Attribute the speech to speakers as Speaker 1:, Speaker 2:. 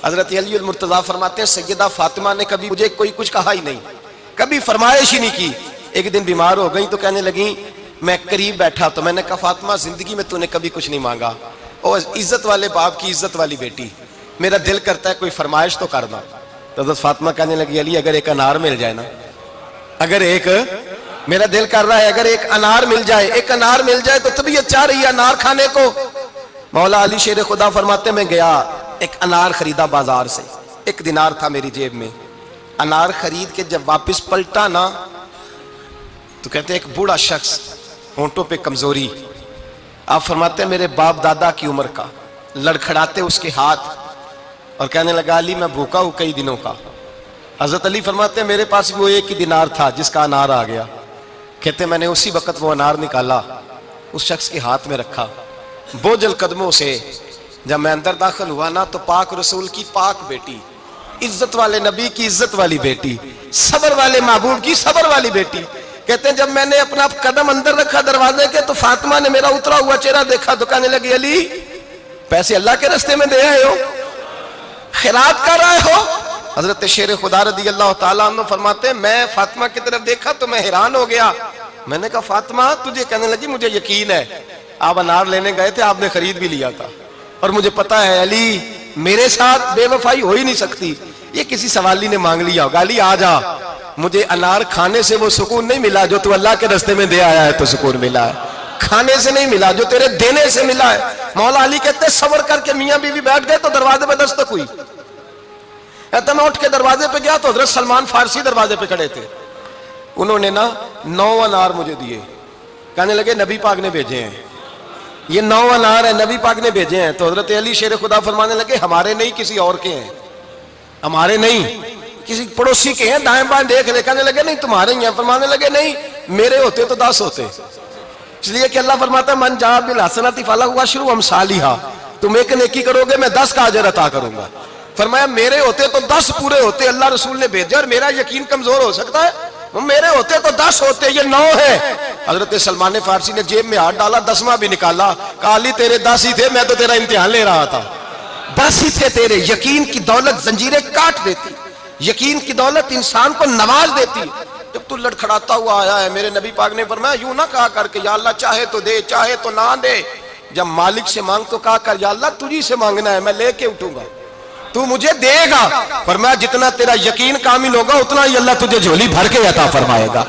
Speaker 1: حضرت علی المرتضیٰ فرماتے ہیں سیدہ فاطمہ نے کبھی مجھے کوئی کچھ کہا ہی نہیں، کبھی فرمائش ہی نہیں کی۔ ایک دن بیمار ہو گئی تو کہنے لگیں، میں قریب بیٹھا تو میں نے کہا فاطمہ زندگی میں تو نے کبھی کچھ نہیں مانگا، اور عزت والے باپ کی عزت والی بیٹی، میرا دل کرتا ہے کوئی فرمائش تو کرنا۔ تو حضرت فاطمہ کہنے لگی علی اگر ایک انار مل جائے نا، اگر ایک، میرا دل کر رہا ہے اگر ایک انار مل جائے، ایک انار مل جائے تو طبیعت چاہ رہی ہے انار کھانے کو۔ مولا علی شیر خدا فرماتے میں گیا، ایک انار خریدا بازار سے، 1 دینار تھا میری جیب میں، انار خرید کے جب واپس پلٹا نا تو کہتے ہیں ایک بوڑھا شخص، ہونٹوں پہ کمزوری، آپ فرماتے ہیں میرے باپ دادا کی عمر کا، لڑکھڑاتے اس کے ہاتھ اور کہنے لگا علی میں بھوکا ہوں کئی دنوں کا۔ حضرت علی فرماتے ہیں میرے پاس وہ 1 ہی دینار تھا جس کا انار آ گیا۔ کہتے ہیں میں نے اسی وقت وہ انار نکالا، اس شخص کے ہاتھ میں رکھا، بوجھل قدموں سے جب میں اندر داخل ہوا نا تو پاک رسول کی پاک بیٹی، عزت والے نبی کی عزت والی بیٹی، صبر والے محبوب کی صبر والی بیٹی، کہتے ہیں جب میں نے اپنا قدم اندر رکھا دروازے کے تو فاطمہ نے میرا اترا ہوا چہرہ دیکھا تو کہنے لگی علی پیسے اللہ کے راستے میں دے آئے ہو، خیرات کر رہے ہو؟ حضرت شیر خدا رضی اللہ تعالیٰ عنہ فرماتے ہیں میں فاطمہ کی طرف دیکھا تو میں حیران ہو گیا، میں نے کہا فاطمہ تجھے، کہنے لگی مجھے یقین ہے آپ انار لینے گئے تھے، آپ نے خرید بھی لیا تھا، اور مجھے پتا ہے علی میرے ساتھ بے وفائی ہو ہی نہیں سکتی، یہ کسی سوالی نے مانگ لیا ہوگا، علی آ جا، مجھے انار کھانے سے وہ سکون نہیں ملا جو تو اللہ کے راستے میں دے آیا ہے تو سکون ملا ہے، کھانے سے نہیں ملا جو تیرے دینے سے ملا ہے۔ مولا علی کہتے ہیں صبر کر کے میاں بیوی بیٹھ گئے تو دروازے پہ دستک ہوئی، کہتا میں اٹھ کے دروازے پہ گیا تو حضرت سلمان فارسی دروازے پہ کھڑے تھے، انہوں نے نا 9 انار مجھے دیے، کہنے لگے نبی پاک نے بھیجے ہیں، یہ 9 انار ہیں نبی پاک نے بھیجے ہیں۔ تو حضرت علی شیر خدا فرمانے لگے ہمارے نہیں کسی اور کے ہیں، ہمارے نہیں کسی پڑوسی کے ہیں، دائیں بائیں دیکھ لے، کہنے لگے نہیں تمہارے ہی ہیں، فرمانے لگے نہیں میرے ہوتے تو 10 ہوتے، اس لیے کہ اللہ فرماتا ہے من جاء بالحسنۃ فلہ عشر امثالھا، تم ایک نیکی کرو گے میں 10 کا اجر عطا کروں گا۔ فرمایا میرے ہوتے تو 10 پورے ہوتے، اللہ رسول نے بھیجا اور میرا یقین کمزور ہو سکتا ہے، میرے ہوتے تو 10 ہوتے، یہ 9 ہے۔ حضرت سلمان فارسی نے جیب میں ہاتھ ڈالا، 10واں بھی نکالا، کہا علی تیرے 10 ہی تھے، میں تو تیرا امتحان لے رہا تھا، 10 ہی تھے تیرے۔ یقین کی دولت زنجیریں کاٹ دیتی، یقین کی دولت انسان کو نواز دیتی۔ جب تو لڑکھڑاتا ہوا آیا ہے، میرے نبی پاک نے فرمایا یوں نہ کہا کر کے یا اللہ چاہے تو دے چاہے تو نہ دے، جب مالک سے مانگ تو کہا کر یا اللہ تجھی سے مانگنا ہے، میں لے کے اٹھوں گا، تو مجھے دے گا۔ فرمایا جتنا تیرا یقین کامل ہوگا اتنا ہی اللہ تجھے جھولی بھر کے عطا فرمائے گا۔